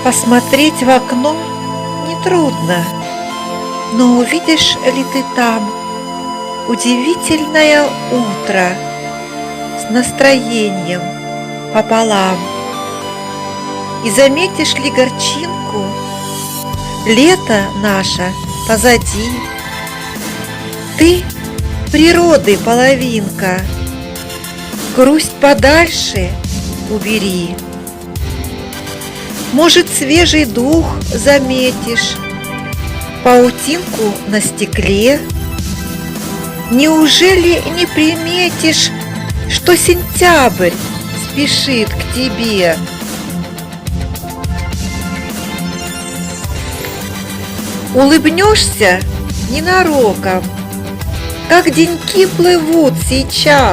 Посмотреть в окно нетрудно, но увидишь ли ты там удивительное утро с настроением пополам? И заметишь ли горчинку? Лето наше позади. Ты природы половинка, грусть подальше убери. Может, свежий дух заметишь, паутинку на стекле? Неужели не приметишь, что сентябрь спешит к тебе? Улыбнешься ненароком, как деньки плывут сейчас.